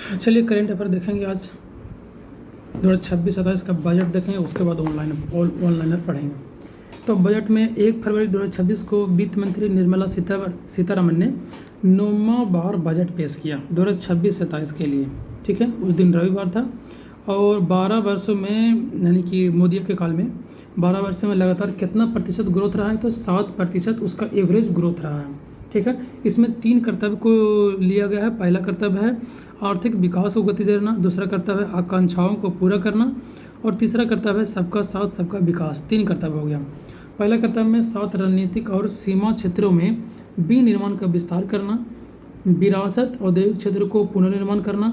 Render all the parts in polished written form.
चलिए current affair देखेंगे आज 2026-27 का बजट देखेंगे, उसके बाद ऑनलाइनर पढ़ेंगे। तो बजट में 1 फरवरी 2026 को वित्त मंत्री निर्मला सीतारमन ने 9वां बार बजट पेश किया 2026-27 के लिए। ठीक है, उस दिन रविवार था और 12 वर्षों में यानी कि मोदी के काल में 12 वर्षों में लगातार कितना प्रतिशत ग्रोथ रहा है, तो 7% उसका एवरेज ग्रोथ रहा है। ठीक है, इसमें 3 कर्तव्य को लिया गया है। पहला कर्तव्य है आर्थिक विकास को गति देना, दूसरा कर्तव्य है आकांक्षाओं को पूरा करना और तीसरा कर्तव्य है सबका साथ सबका विकास। 3 कर्तव्य हो गया। पहला कर्तव्य में 7 रणनीतिक और सीमा क्षेत्रों में विनिर्माण का विस्तार करना, विरासत औद्योगिक क्षेत्र को पुनर्निर्माण करना,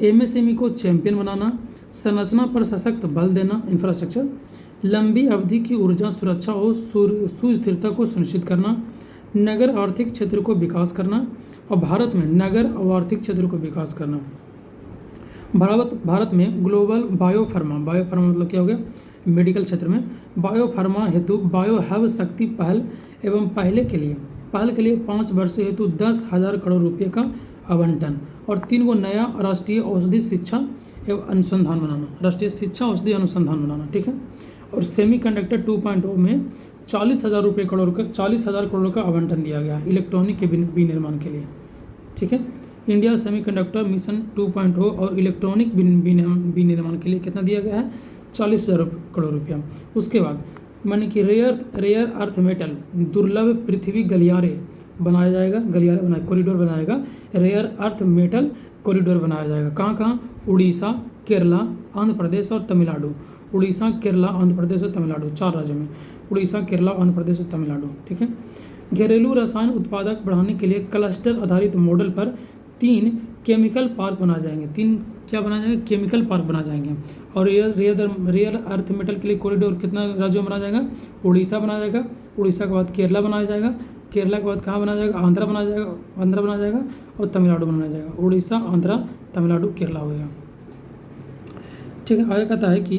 एमएसएमई को चैंपियन बनाना, संरचना पर सशक्त बल देना इंफ्रास्ट्रक्चर, लंबी अवधि की ऊर्जा सुरक्षा और सुस्थिरता को सुनिश्चित करना, नगर आर्थिक क्षेत्र को विकास करना और भारत में नगर और आर्थिक क्षेत्र को विकास करना। भारत में ग्लोबल बायोफार्मा मतलब क्या हो गया, मेडिकल क्षेत्र में बायोफार्मा हेतु बायो हब शक्ति पहल एवं पहल के लिए 5 वर्ष हेतु 10,000 करोड़ रुपये का आवंटन और 3 को नया राष्ट्रीय औषधि शिक्षा एवं अनुसंधान बनाना, राष्ट्रीय शिक्षा औषधि अनुसंधान बनाना। ठीक है, और सेमीकंडक्टर 2.0 में 40,000 करोड़ का आवंटन दिया गया इलेक्ट्रॉनिक के विनिर्माण के लिए। ठीक है, इंडिया सेमीकंडक्टर मिशन 2.0 और इलेक्ट्रॉनिक विनिर्माण के लिए कितना दिया गया है, 40,000 करोड़ रुपया। उसके बाद माने कि रेयर अर्थ मेटल दुर्लभ पृथ्वी गलियारे कॉरिडोर बनाएगा। रेयर अर्थ मेटल कॉरिडोर बनाया जाएगा। कहाँ उड़ीसा, केरला, आंध्र प्रदेश और तमिलनाडु। उड़ीसा, केरला, आंध्र प्रदेश और तमिलनाडु, 4 राज्यों में उड़ीसा, केरला, आंध्र प्रदेश और तमिलनाडु। ठीक है, घरेलू रसायन उत्पादक बढ़ाने के लिए क्लस्टर आधारित मॉडल पर 3 केमिकल पार्क बनाए जाएंगे। 3 क्या बनाए जाएंगे, केमिकल पार्क बनाए जाएंगे। और रेयर अर्थ मेटल के लिए कॉरिडोर कितना राज्यों में बनाया जाएगा, उड़ीसा बनाया जाएगा, उड़ीसा के बाद केरला बनाया जाएगा, केरला के बाद कहाँ बनाया जाएगा, आंध्र बनाया जाएगा और तमिलनाडु बनाया जाएगा। उड़ीसा, आंध्र, तमिलनाडु, केरला हो गया। ठीक है, आगे कहता है कि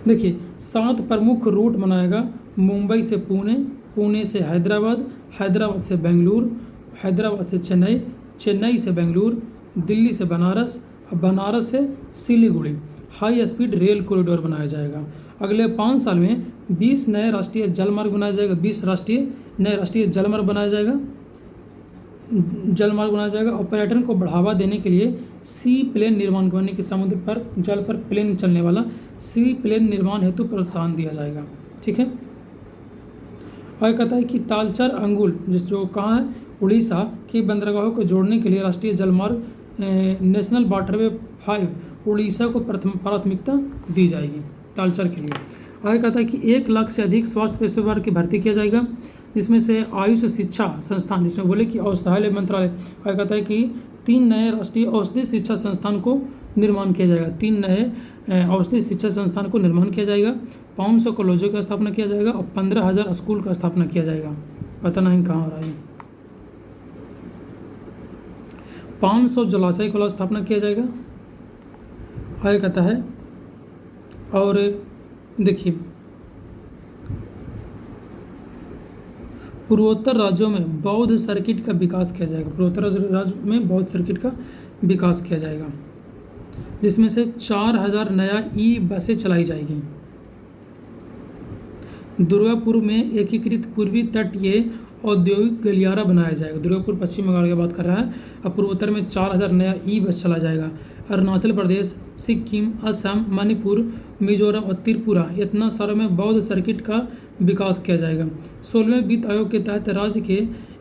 देखिए 7 प्रमुख रूट बनाएगा। मुंबई से पुणे, पुणे से हैदराबाद, हैदराबाद से बेंगलुरु, हैदराबाद से चेन्नई, चेन्नई से बेंगलुरु, दिल्ली से बनारस, बनारस से Siliguri. High speed rail corridor बनाया जाएगा। अगले 5 साल में 20 नए राष्ट्रीय जलमार्ग बनाया जाएगा। 20 नए राष्ट्रीय जलमार्ग बनाया जाएगा और पर्यटन को बढ़ावा देने के लिए सी प्लेन निर्माण करने की समुद्र पर जल पर प्लेन चलने वाला सी प्लेन निर्माण हेतु प्रोत्साहन दिया जाएगा। ठीक है, और कहता है कि तालचर अंगुल जो कहाँ है, उड़ीसा की बंदरगाहों को जोड़ने के लिए राष्ट्रीय जलमार्ग नेशनल वाटरवे 5 उड़ीसा को प्राथमिकता दी जाएगी तालचर के लिए। आगे कहता है कि 1 लाख से अधिक स्वास्थ्य पेशेवर की भर्ती किया जाएगा, जिसमें से आयुष शिक्षा संस्थान, जिसमें बोले कि औषधालय मंत्रालय। आगे कहता है कि 3 नए राष्ट्रीय औषधि शिक्षा संस्थान को निर्माण किया जाएगा। 3 नए औषधि शिक्षा संस्थान को निर्माण किया जाएगा। 500 कॉलेजों का स्थापना किया जाएगा और 15,000 स्कूल का स्थापना किया जाएगा। पता नहीं कहाँ हो रहा है। 500 जलाशय का स्थापना किया जाएगा। आगे कहता है, और देखिए पूर्वोत्तर राज्यों में बौद्ध सर्किट का विकास किया जाएगा। पूर्वोत्तर राज्यों में बौद्ध सर्किट का विकास किया जाएगा, जिसमें से 4,000 नया ई बसें चलाई जाएगी। दुर्गापुर में एकीकृत पूर्वी तटीय औद्योगिक गलियारा बनाया जाएगा। दुर्गापुर पश्चिम बंगाल की बात कर रहा है। अब पूर्वोत्तर में 4,000 नया ई बस चला जाएगा। अरुणाचल प्रदेश, सिक्किम, असम, मणिपुर, मिजोरम और त्रिपुरा, इतना सारों में बौद्ध सर्किट का विकास किया जाएगा। 16वें वित्त आयोग के तहत राज्य के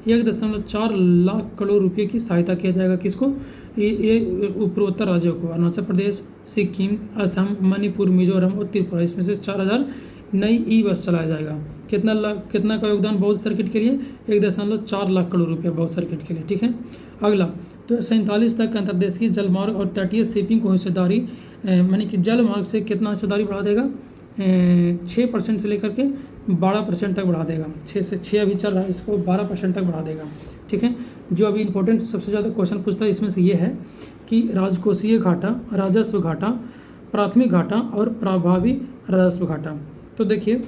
1.4 लाख करोड़ रुपए की सहायता किया जाएगा। किसको, ये पूर्वोत्तर राज्यों को, अरुणाचल प्रदेश, सिक्किम, असम, मणिपुर, मिजोरम और त्रिपुरा, इसमें से 4,000 नई ई बस चलाया जाएगा। कितना का योगदान बौद्ध सर्किट के लिए, 1.4 लाख करोड़ रुपये बौद्ध सर्किट के लिए। ठीक है, अगला तो 47 तक अंतर्देशीय जलमार्ग और तटीय शिपिंग को हिस्सेदारी मानी कि जलमार्ग से कितना हिस्सेदारी बढ़ा देगा, 6% से लेकर के 12% तक बढ़ा देगा। 6 अभी चल रहा है, इसको 12% तक बढ़ा देगा। ठीक है, जो अभी इंपॉर्टेंट सबसे ज़्यादा क्वेश्चन पूछता है इसमें से ये है कि राजकोषीय घाटा, राजस्व घाटा, प्राथमिक घाटा और प्रभावी राजस्व घाटा। तो देखिए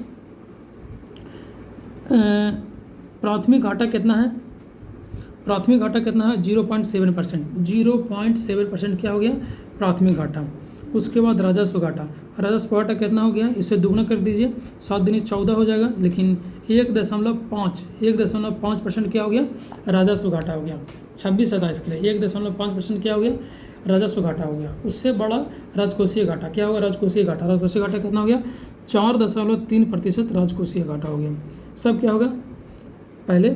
प्राथमिक घाटा कितना है, प्राथमिक घाटा कितना है 0.7%। 0.7% क्या हो गया प्राथमिक घाटा। उसके बाद राजस्व घाटा। राजस्व घाटा कितना हो गया, इससे दुगना कर दीजिए, 7 दूनी 14 हो जाएगा, लेकिन 1.5% क्या हो गया राजस्व घाटा हो गया। 26-27 के लिए 1.5% क्या हो गया राजस्व घाटा हो गया। उससे बड़ा राजकोषीय घाटा क्या होगा, राजकोषीय घाटा। राजकोषीय घाटा कितना हो गया 4.3% राजकोषीय घाटा हो गया। सब क्या होगा, पहले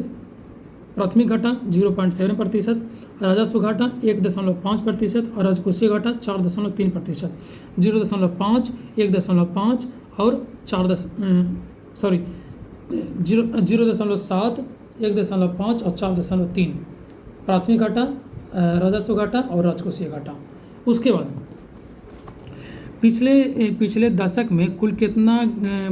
प्राथमिक घाटा 0.7%, राजस्व घाटा 1.5% और राजकोषीय घाटा 4.3%। 0.5, 1.5 और 0.7, 1.5 और 4.3 प्राथमिक घाटा, राजस्व घाटा और राजकोषीय घाटा। उसके बाद पिछले दशक में कुल कितना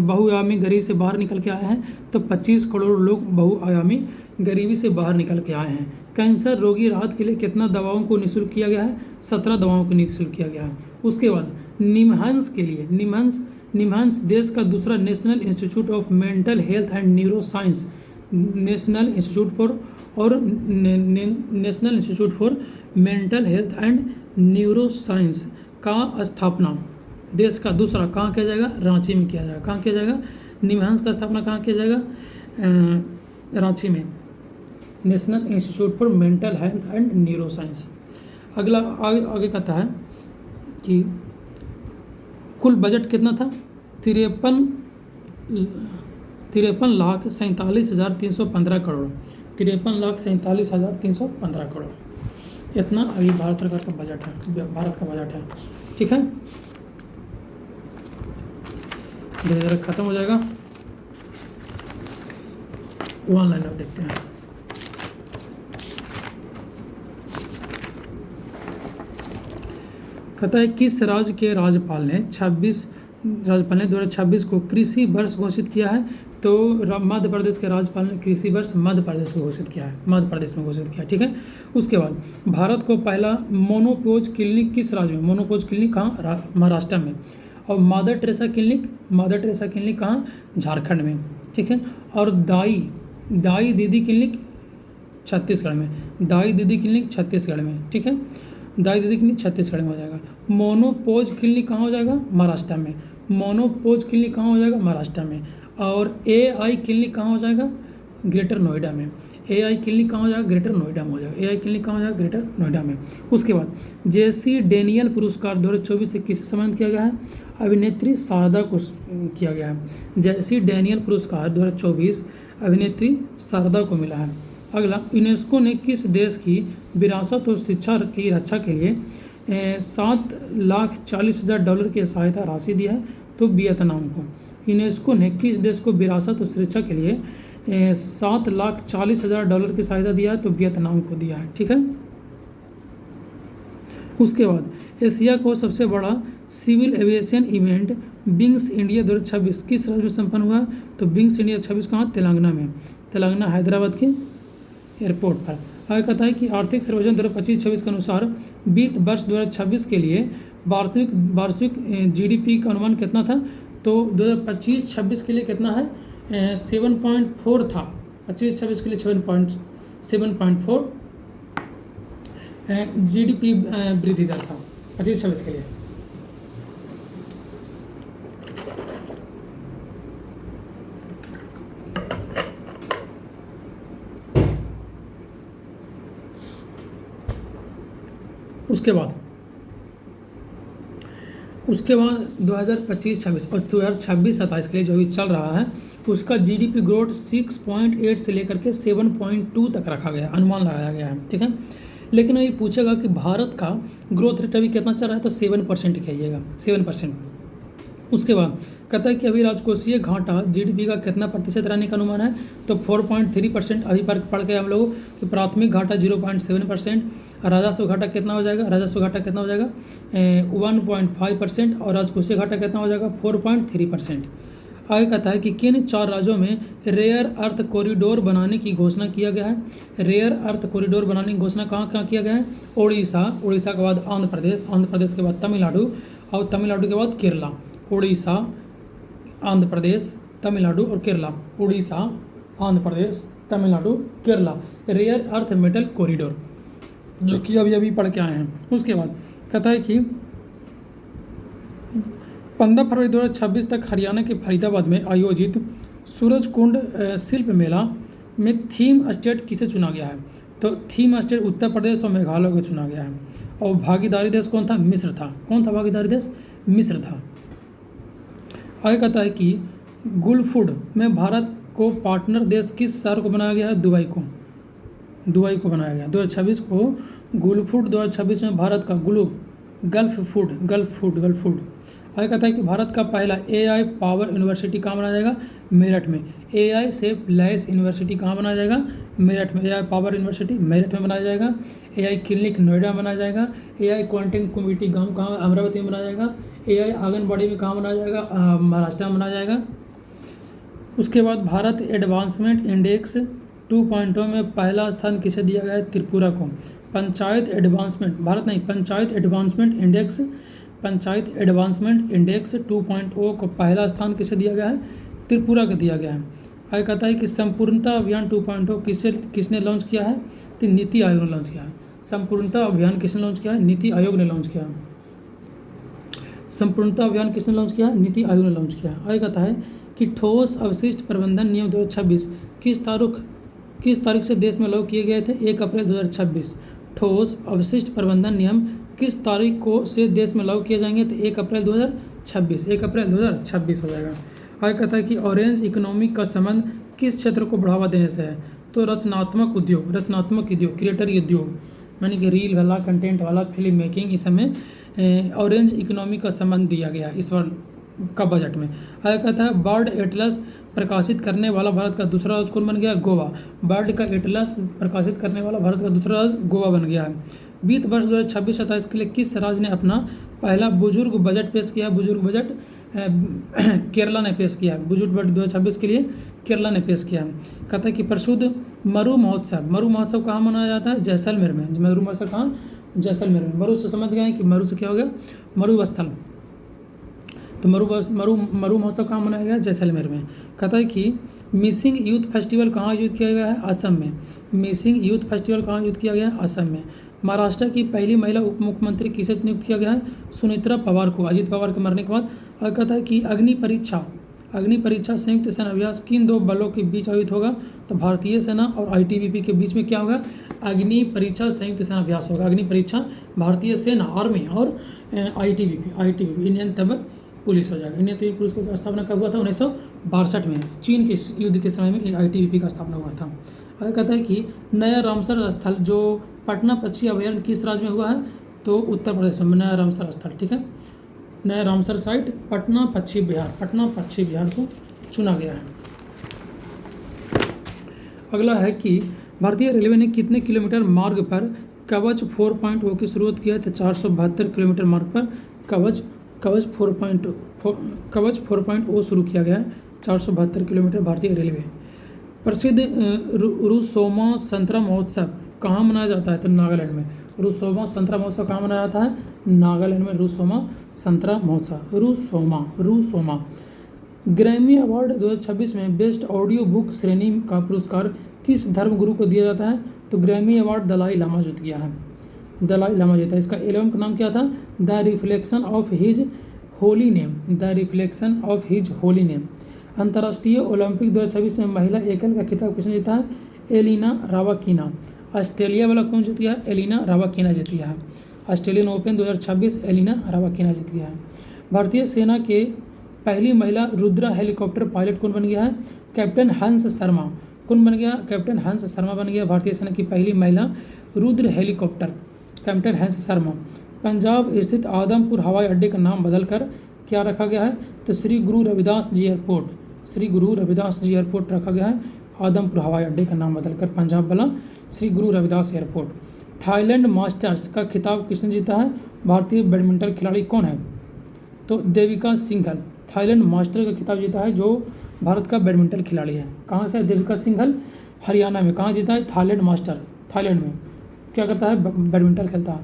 बहुआयामी गरीबी से बाहर निकल के आए हैं, तो 25 करोड़ लोग बहुआयामी गरीबी से बाहर निकल के आए हैं। कैंसर रोगी राहत के लिए कितना दवाओं को निःशुल्क किया गया है, 17 दवाओं को निःशुल्क किया गया है। उसके बाद निमहांस के लिए, निमहांस देश का दूसरा national institute of mental health and neuro science, national institute for mental health and neuro science का स्थापना देश का दूसरा कहाँ किया जाएगा, रांची में किया जाएगा। कहाँ किया जाएगा, निमहांस का स्थापना कहाँ किया जाएगा, रांची में, national institute for mental health and neuro science. अगला आगे कहता है कि कुल बजट कितना था, 53,47,315 करोड़। 53,47,315 करोड़, इतना अभी भारत सरकार का बजट है, भारत का बजट है। ठीक है, धीरे धीरे खत्म हो जाएगा। ऑनलाइन अब देखते हैं। कहता है किस राज्य के राज्यपाल ने 2026 को कृषि वर्ष घोषित किया है, तो मध्य प्रदेश के राज्यपाल ने कृषि वर्ष मध्य प्रदेश में घोषित किया है, मध्य प्रदेश में घोषित किया है। ठीक है, उसके बाद भारत को पहला मोनोपोज क्लिनिक किस राज्य में, मोनोपोज क्लिनिक कहाँ, महाराष्ट्र में। और मदर टेरेसा क्लिनिक कहाँ, झारखंड में। ठीक है, और दाई दीदी क्लिनिक छत्तीसगढ़ में, दाई दीदी क्लिनिक छत्तीसगढ़ में। ठीक है, दाई दीदी क्लिनिक छत्तीसगढ़ में हो जाएगा। मोनोपोज क्लिनिक कहाँ हो जाएगा, महाराष्ट्र में। मोनोपोज क्लिनिक कहाँ हो जाएगा, महाराष्ट्र में। और AI क्लिनिक कहाँ हो जाएगा, ग्रेटर नोएडा में। AI क्लिनिक कहाँ हो जाएगा, ग्रेटर नोएडा में हो जाएगा। AI क्लिनिक कहाँ हो जाएगा, ग्रेटर नोएडा में। उसके बाद JC डेनियल पुरस्कार 2024 से किसे सम्मानित किया गया है, अभिनेत्री शारदा को किया गया है। JC डेनियल पुरस्कार 2024 अभिनेत्री शारदा को मिला है। अगला, यूनेस्को ने किस देश की विरासत और शिक्षा की रक्षा के लिए $7,40,000 की सहायता राशि दी है, तो वियतनाम को। यूनेस्को ने किस देश को विरासत और शिक्षा के लिए $7,40,000 की सहायता दिया है, तो वियतनाम को दिया है। ठीक है, उसके बाद एशिया को सबसे बड़ा civil aviation event wings India 2026 किस राज्य में संपन्न हुआ, तो विंग्स इंडिया 26 कहाँ, तेलंगाना में, तेलंगाना हैदराबाद के एयरपोर्ट पर। आगे कहता है कि आर्थिक सर्वेक्षण 2025-26 के अनुसार वित्त वर्ष 2026 के लिए वार्षिक GDP का अनुमान कितना था, तो 2025-26 के लिए कितना है, 7.4 था। 25-26 के लिए 7.4 GDP वृद्धि दर था 25-26 के लिए। उसके बाद 2025-26 और 2026-27 के लिए जो भी चल रहा है, उसका GDP ग्रोथ 6.8 से लेकर के 7.2 तक रखा गया, अनुमान लगाया गया है। ठीक है, लेकिन अभी पूछेगा कि भारत का ग्रोथ रेट अभी कितना चल रहा है, तो 7% कहिएगा, 7%। उसके बाद कहता है कि अभी राजकोषीय घाटा GDP का कितना प्रतिशत रहने का अनुमान है, तो 4.3%। अभी पर पढ़ के हम लोग कि प्राथमिक घाटा 0.7%, राजस्व घाटा कितना हो जाएगा, 1.5% और राजकोषीय घाटा कितना हो जाएगा 4.3%। आगे कहता है कि किन 4 राज्यों में रेयर अर्थ कॉरिडोर बनाने की घोषणा किया गया है। रेयर अर्थ कॉरिडोर बनाने की घोषणा कहाँ किया गया है, उड़ीसा के बाद आंध्र प्रदेश के बाद तमिलनाडु और तमिलनाडु के बाद केरला। उड़ीसा, आंध्र प्रदेश, तमिलनाडु और Kerala. Orissa, Andhra Pradesh, Tamil Nadu, Kerala, rare earth metal corridor, जो कि अभी अभी पढ़ के आए हैं। उसके बाद कहता है कि 15 फरवरी 2026 तक हरियाणा के फरीदाबाद में आयोजित सूरजकुंड शिल्प मेला में थीम स्टेट किसे चुना गया है? तो थीम स्टेट उत्तर प्रदेश और मेघालय को चुना गया है। और भागीदारी देश कौन था? मिस्र था। कौन था भागीदारी देश? मिस्र था। आगे कहता है कि गुलफूड में भारत को पार्टनर देश किस शहर को बनाया गया है? दुबई को बनाया गया 2026 को। गुलफूड 2026 में भारत का गल्फ फूड। आगे कहता है कि भारत का पहला AI पावर यूनिवर्सिटी कहाँ बनाया जाएगा? मेरठ में। AI से लैस यूनिवर्सिटी कहाँ बनाया जाएगा? मेरठ में। AI पावर यूनिवर्सिटी मेरठ में बनाया जाएगा। AI क्लिनिक नोएडा में बनाया जाएगा। AI क्वांटिंग कम्युनिटी गाँव कहाँ? अमरावती में बनाया जाएगा। AI आंगनबाड़ी में कहाँ बनाया जाएगा? महाराष्ट्र में बनाया जाएगा। उसके बाद भारत एडवांसमेंट इंडेक्स 2.0 में पहला स्थान किसे दिया गया है? त्रिपुरा को। पंचायत एडवांसमेंट इंडेक्स 2.0 को पहला स्थान किसे दिया गया है? त्रिपुरा को दिया गया है। आगे कहता है कि संपूर्णता अभियान 2.0 किसने लॉन्च किया है? तो नीति आयोग ने लॉन्च किया है। संपूर्णता अभियान किसने लॉन्च किया है? नीति आयोग ने लॉन्च किया है। संपूर्णता अभियान किसने लॉन्च किया है? नीति आयोग ने लॉन्च किया है। आगे कहता है कि ठोस अवशिष्ट प्रबंधन नियम 2026 किस तारीख से देश में लागू किए गए थे? 1 अप्रैल 2026। ठोस अवशिष्ट प्रबंधन नियम किस तारीख को से देश में लागू किए जाएंगे? तो 1 अप्रैल 2026 हो जाएगा। आगे कहता है कि ऑरेंज इकोनॉमी का संबंध किस क्षेत्र को बढ़ावा देने से है? तो रचनात्मक उद्योग, क्रिएटरी उद्योग, यानी कि रील वाला, कंटेंट वाला, फिल्म मेकिंग, इस समय ऑरेंज इकोनॉमी का संबंध दिया गया इस बार का बजट में। आगे कहता है बर्ड एटलस प्रकाशित करने वाला भारत का दूसरा राज्य कौन बन गया? गोवा। बर्ड का एटलस प्रकाशित करने वाला भारत का दूसरा राज्य गोवा बन गया है। वित्त वर्ष 2026-27 के लिए किस राज्य ने अपना पहला बुजुर्ग बजट पेश किया? बुजुर्ग बजट केरला ने पेश किया। बुजुर्ग बजट 2026 के लिए केरला ने पेश किया। कहता है कि प्रसिद्ध मरु महोत्सव कहाँ मनाया जाता है? जैसलमेर में। मरु महोत्सव कहाँ? जैसलमेर में। मरु से समझ गए हैं कि मरु से क्या हो गया? मरुस्थल। तो मरु महोत्सव कहाँ मनाया गया? जैसलमेर में। कहता है कि मिसिंग यूथ फेस्टिवल कहाँ आयोजित किया गया है? असम में। मिसिंग यूथ फेस्टिवल कहाँ आयोजित किया गया है? असम में। महाराष्ट्र की पहली महिला उप मुख्यमंत्री किसे नियुक्त किया गया है? सुनेत्रा पवार को, अजित पवार के मरने के बाद। और कहता है कि अग्नि परीक्षा संयुक्त सेना अभ्यास किन 2 बलों के बीच आयोजित होगा? तो भारतीय सेना और ITBP के बीच में क्या होगा? अग्नि परीक्षा संयुक्त सेना अभ्यास होगा। अग्नि परीक्षा भारतीय सेना, आर्मी और ITBP इंडियन तिब्बत पुलिस हो जाएगा। इंडियन तिब्बत पुलिस की स्थापना कब हुआ था? 1962 में। चीन के युद्ध के समय में ITBP का स्थापना हुआ था। आगे कहता है कि नया रामसर स्थल जो पटना पक्षी अभयारण्य किस राज्य में हुआ है? तो उत्तर प्रदेश में नया रामसर स्थल। ठीक है, नया रामसर साइट पटना पक्षी विहार को चुना गया है। अगला है कि भारतीय रेलवे ने कितने किलोमीटर मार्ग पर कवच 4.0 की शुरुआत किया है? तो 472 किलोमीटर मार्ग पर कवच 4.0 शुरू किया गया है। 472 किलोमीटर भारतीय रेलवे। प्रसिद्ध रुसोमा संतरा महोत्सव कहाँ मनाया जाता है? तो नागालैंड में। रुसोमा संतरा महोत्सव कहाँ मनाया जाता है? नागालैंड में रुसोमा संतरा महोत्सव। रुसोमा। ग्रैमी अवार्ड 2026 में बेस्ट ऑडियो बुक श्रेणी का पुरस्कार किस धर्मगुरु को दिया जाता है? तो ग्रैमी अवार्ड दलाई लामा जीत गया है। इसका एल्बम का नाम क्या था? The reflection of his holy name. अंतर्राष्ट्रीय ओलंपिक 2026 में महिला एकल का खिताब किसने जीता है? एलिना रावाकिना। ऑस्ट्रेलिया वाला कौन जीत गया? एलिना रावाकिना जीत गया है। ऑस्ट्रेलियन ओपन 2026 एलिना रावाकिना जीत गया है। भारतीय सेना के पहली महिला रुद्रा हेलीकॉप्टर पायलट कौन बन गया है? कैप्टन हंस शर्मा। कौन बन गया? कैप्टन हंस शर्मा बन गया भारतीय सेना की पहली महिला रुद्र हेलीकॉप्टर, कैप्टन हंस शर्मा। पंजाब स्थित आदमपुर हवाई अड्डे का नाम बदलकर क्या रखा गया है? तो श्री गुरु रविदास जी एयरपोर्ट रखा गया है। आदमपुर हवाई अड्डे का नाम बदलकर पंजाब वाला Shri Guru Ravidas airport. Thailand masters का खिताब किसने जीता है? भारतीय बैडमिंटन खिलाड़ी कौन है? तो देविका सिंघल। थाईलैंड मास्टर का खिताब जीता है जो भारत का बैडमिंटन खिलाड़ी है। कहाँ से? देविका सिंघल, हरियाणा में। कहाँ जीता है? Thailand master. थाईलैंड में क्या करता है? बैडमिंटन खेलता है।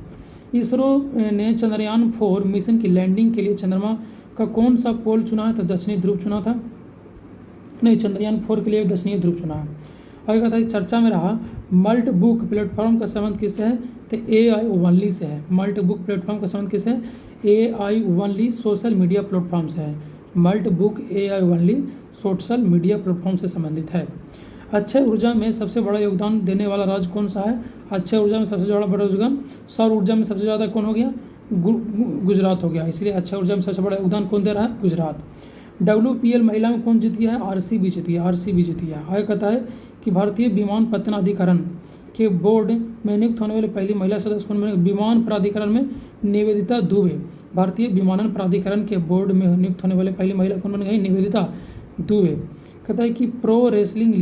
इसरो ने चंद्रयान 4 मिशन की लैंडिंग के लिए चंद्रमा का कौन सा पोल चुना है? तो दक्षिणी ध्रुव चुना था। नहीं, चंद्रयान 4 के लिए दक्षिणी ध्रुव चुना है। आगे कहता है चर्चा में रहा मल्ट बुक प्लेटफॉर्म का संबंध किससे है, तो AI ओनली से है। मल्ट बुक प्लेटफॉर्म का संबंध किससे है, AI only social media platform से है। Moltbook AI only social media platform से संबंधित है। अक्षय ऊर्जा में सबसे बड़ा योगदान देने वाला राज्य कौन सा है, अक्षय ऊर्जा में सबसे बड़ा योगदान, सौर ऊर्जा में सबसे ज़्यादा कौन हो गया, गुजरात हो गया, इसलिए अक्षय ऊर्जा में सबसे बड़ा योगदान कौन दे रहा है, गुजरात। WPL महिला में कौन जीत गया है, RCB जीती है, RCB जीती है। आगे कहता है कि भारतीय विमानपत्तन अधिकरण के बोर्ड में नियुक्त होने वाली पहली महिला सदस्य कौन बने, विमान प्राधिकरण में निवेदिता दुबे। भारतीय विमानन प्राधिकरण के बोर्ड में नियुक्त होने वाली पहली महिला कौन बन गई, निवेदिता दुबे। कहता है कि प्रो रेसलिंग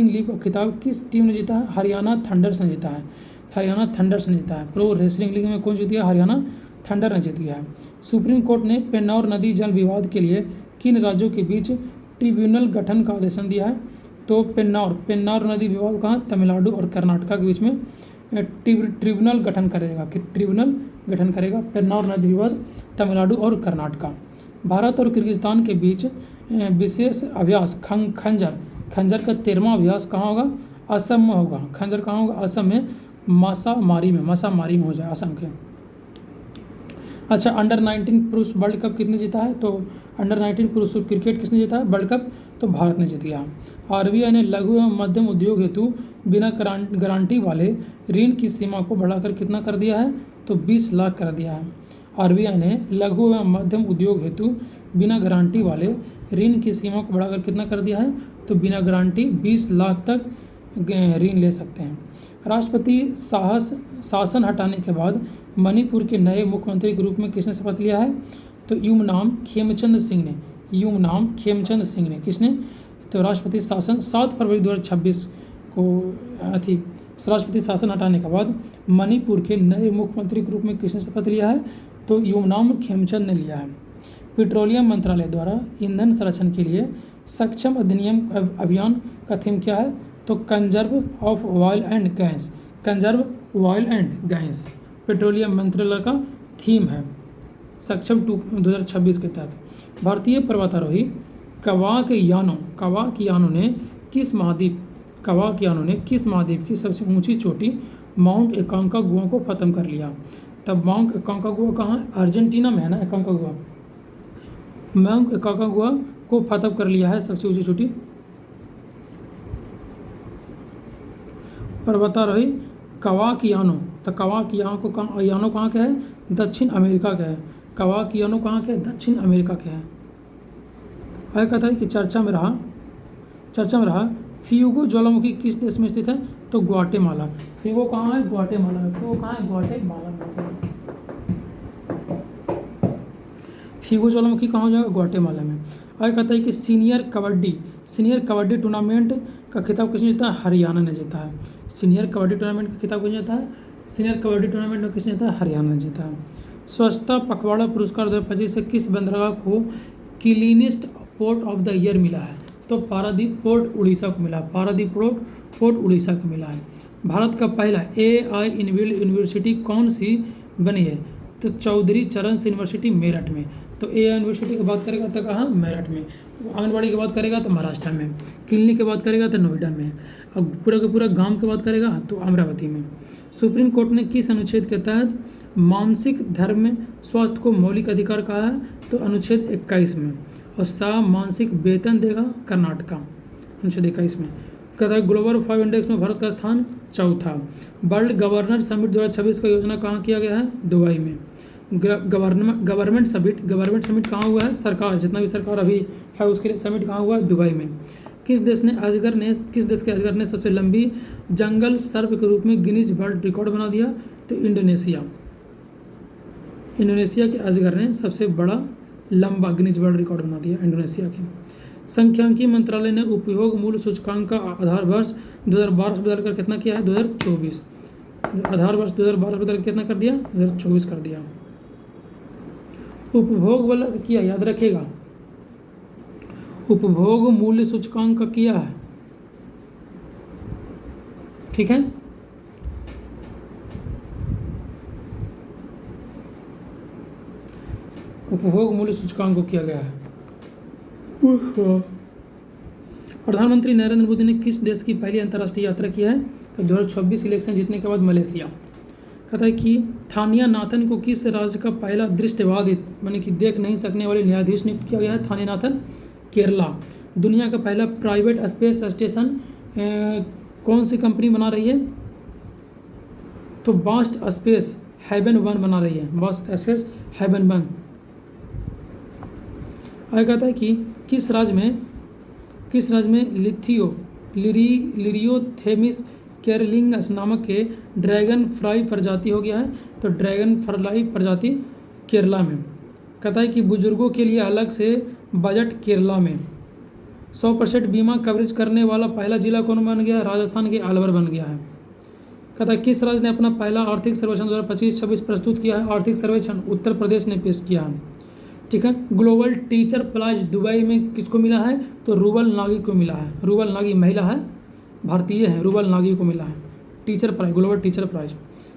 लीग का खिताब किस टीम ने जीता है, हरियाणा थंडर्स ने जीता है, हरियाणा थंडर्स ने जीता है। प्रो रेसलिंग लीग में कौन जीत गया, हरियाणा थंडर ने जीत गया है। सुप्रीम कोर्ट ने पेन्नौर नदी जल विवाद के लिए किन राज्यों के बीच ट्रिब्यूनल गठन का आदेश दिया है, तो पेन्नौर नदी विवाद कहाँ, तमिलनाडु और कर्नाटक के बीच में ट्रिब्यूनल गठन करेगा, ट्रिब्यूनल गठन करेगा पेन्नौर नदी विवाद तमिलनाडु और कर्नाटक। भारत और किर्गिस्तान के बीच विशेष अभ्यास खंजर का 13वां अभ्यास कहाँ होगा, असम में होगा। खंजर कहाँ होगा, असम में, मसामारी में हो जाए असम के। अच्छा, अंडर 19 पुरुष वर्ल्ड कप किसने जीता है, तो अंडर 19 पुरुष क्रिकेट किसने जीता है वर्ल्ड कप, तो भारत ने जीत गया। RBI ने लघु एवं मध्यम उद्योग हेतु बिना गारंटी वाले ऋण की सीमा को बढ़ाकर कितना कर दिया है, तो 20 लाख कर दिया है। RBI ने लघु एवं मध्यम उद्योग हेतु बिना गारंटी वाले ऋण की सीमा को बढ़ाकर कितना कर दिया है, तो बिना गारंटी 20 लाख तक ऋण ले सकते हैं। राष्ट्रपति शासन हटाने के बाद मणिपुर के नए मुख्यमंत्री के रूप में किसने शपथ लिया है, तो यूमनाम खेमचंद सिंह ने किसने, तो राष्ट्रपति शासन 7 फरवरी 2026 को राष्ट्रपति शासन हटाने के बाद मणिपुर के नए मुख्यमंत्री के रूप में किसने शपथ लिया है, तो यूमनाम खेमचंद ने लिया है। पेट्रोलियम मंत्रालय द्वारा ईंधन संरक्षण के लिए सक्षम अधिनियम अभियान का थीम क्या है, तो conserve oil and gas petroleum मंत्रालय का थीम है, सक्षम 2026 के तहत। भारतीय पर्वतारोही कवाक यानो ने किस महाद्वीप की सबसे ऊंची चोटी माउंट एकांकागुआ को ख़त्म कर लिया। तब माउंट एकांकागुआ कहाँ है, अर्जेंटीना में है ना एकांकागुआ, माउंट एकांकागुआ को ख़त्म कर लिया है सबसे ऊंची चोटी पर्वतारोही कवाक यानो। तो कवाक यानो कहाँ के है, दक्षिण अमेरिका के है। कवाक यानो कहाँ के है, दक्षिण अमेरिका के है। आगे कहता है कि चर्चा में रहा फ्यूगो ज्वालामुखी किस देश में स्थित है, तो ग्वाटेमाला। फ्यूगो कहाँ है, ग्वाटेमाला में। फ्यूगो ज्वालामुखी कहाँ हो जाएगा, ग्वाटेमाला में। आगे कहता है कि सीनियर कबड्डी टूर्नामेंट का खिताब किसने जीता है, हरियाणा ने जीता है। सीनियर कबड्डी टूर्नामेंट का खिताब किसने जीता है, हरियाणा ने जीता है। स्वच्छता पखवाड़ा पुरस्कार 2025 से किस बंदरगाह को cleanest port of the year मिला है, तो पारादीप पोर्ट उड़ीसा को मिला है। भारत का पहला AI इनबिल्ड यूनिवर्सिटी कौन सी बनी है, तो चौधरी चरण सिंह यूनिवर्सिटी मेरठ में। तो AI यूनिवर्सिटी की बात करेगा तो कहाँ, मेरठ में। आंगनबाड़ी की बात करेगा तो महाराष्ट्र में। क्लिनिक की बात करेगा तो नोएडा में। अब पूरा का पूरा गांव की बात करेगा तो अमरावती में। सुप्रीम कोर्ट ने किस अनुच्छेद के तहत मानसिक धर्म स्वास्थ्य को मौलिक अधिकार कहा है, तो अनुच्छेद 21 में। और मानसिक वेतन देगा कर्नाटक, अनुच्छेद 21 में। कहता है ग्लोबल 5 इंडेक्स में भारत का स्थान 4था। वर्ल्ड गवर्नर समिट 2026 का योजना कहाँ किया गया है, दुबई में। गवर्नमेंट समिट कहाँ हुआ है, सरकार जितना भी सरकार अभी है उसके लिए समिट कहाँ हुआ है, दुबई में। किस देश के अजगर ने सबसे लंबी जंगल सर्प के रूप में गिनीज वर्ल्ड रिकॉर्ड बना दिया, तो इंडोनेशिया के अजगर ने सबसे बड़ा लंबा गिनीज वर्ल्ड रिकॉर्ड बना दिया, इंडोनेशिया की। सांख्यिकी मंत्रालय ने उपभोग मूल्य सूचकांक का आधार वर्ष 2012 से बदलकर कितना किया है, 2024। आधार वर्ष 2012 से बदलकर कितना कर दिया, 2024 कर दिया। उपभोग वाला किया, याद रखिएगा, उपभोग मूल्य सूचकांक का किया है, ठीक है। उपभोग मूल्य सूचकांक को किया गया है। प्रधानमंत्री नरेंद्र मोदी ने किस देश की पहली अंतर्राष्ट्रीय यात्रा किया है? तो 2026 इलेक्शन जीतने के बाद मलेशिया। कहता है कि थानियानाथन को किस राज्य का पहला दृष्टिबाधित मानी कि देख नहीं सकने वाले न्यायाधीश नियुक्त किया गया है? थानियानाथन, केरला। दुनिया का पहला प्राइवेट स्पेस स्टेशन कौन सी कंपनी बना रही है? तो बास्ट स्पेस हेवन 1 बना रही है, बास्ट स्पेस हेवन 1। आगे कहता है कि किस राज्य में लिरियोथेमिस कैरलिंगस नामक के ड्रैगन फ्लाई प्रजाति हो गया है? तो ड्रैगन फ्लाई प्रजाति केरला में। कहता है कि बुजुर्गों के लिए अलग से बजट केरला में। 100% बीमा कवरेज करने वाला पहला जिला कौन बन गया? राजस्थान के अलवर बन गया है। कहता है किस राज्य ने अपना पहला आर्थिक सर्वेक्षण 2025-26 प्रस्तुत किया है? आर्थिक सर्वेक्षण उत्तर प्रदेश ने पेश किया है। ठीक है। ग्लोबल टीचर प्राइज दुबई में किसको मिला है? तो रूबल नागी को मिला है। रूबल नागी महिला है, भारतीय है, रूबल नागी को मिला है teacher prize, global teacher prize.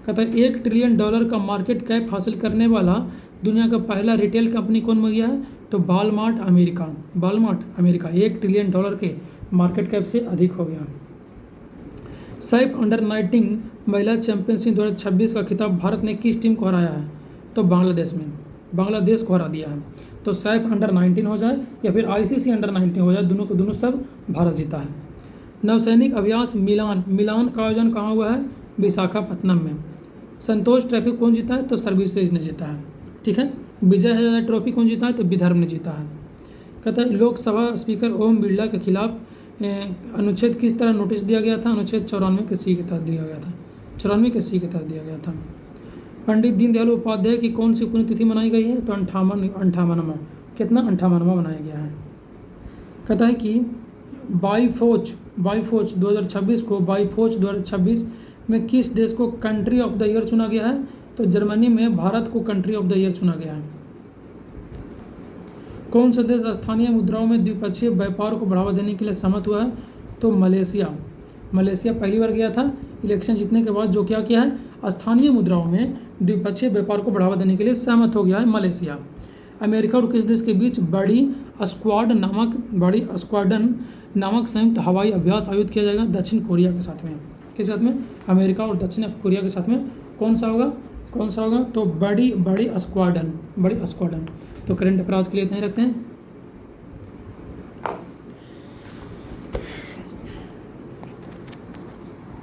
कहता है $1 ट्रिलियन का मार्केट कैप हासिल करने वाला दुनिया का पहला रिटेल कंपनी कौन बन गया है? तो Walmart America. Walmart America $1 trillion के मार्केट कैप से अधिक हो गया। सैफ अंडर-19 महिला चैंपियनशिप 2026 का खिताब भारत ने किस टीम को हराया है? तो बांग्लादेश को हरा दिया है। तो सैफ अंडर-19 हो जाए या फिर ICC अंडर-19 हो जाए, दोनों को दोनों सब भारत जीता है। नौसैनिक अभ्यास मिलान का आयोजन कहाँ हुआ है? विशाखापत्तनम में। संतोष ट्रॉफी कौन जीता है? तो सर्विसेज ने जीता है। ठीक है। विजय हजारे ट्रॉफी कौन जीता है? तो विदर्भ ने जीता है। कहता है लोकसभा स्पीकर ओम बिरला के खिलाफ अनुच्छेद किस तरह नोटिस दिया गया था? अनुच्छेद 94 के सी के तहत दिया गया था। 94 के सी के तहत दिया गया था। पंडित दीनदयाल उपाध्याय की कौन सी पुण्यतिथि मनाई गई है? तो 58वां। कितना? 58वां मनाया गया है। कहता है कि बाईफोच 2026 को बाईफोच 2026 में किस देश को कंट्री ऑफ द ईयर चुना गया है? तो जर्मनी में भारत को कंट्री ऑफ द ईयर चुना गया है। कौन सा देश स्थानीय मुद्राओं में द्विपक्षीय व्यापार को बढ़ावा देने के लिए सहमत हुआ है? तो मलेशिया पहली बार गया था इलेक्शन जीतने के बाद, जो क्या किया है? स्थानीय मुद्राओं में द्विपक्षीय व्यापार को बढ़ावा देने के लिए सहमत हो गया है मलेशिया। अमेरिका और किस देश के बीच बड़ी स्क्वाड्रन नामक संयुक्त हवाई अभ्यास आयोजित किया जाएगा? दक्षिण कोरिया के साथ में। किस साथ में? अमेरिका और दक्षिण कोरिया के साथ में। कौन सा होगा? तो बड़ी स्क्वाड्रन। तो करंट अफेयर्स के लिए इतना ही रखते हैं।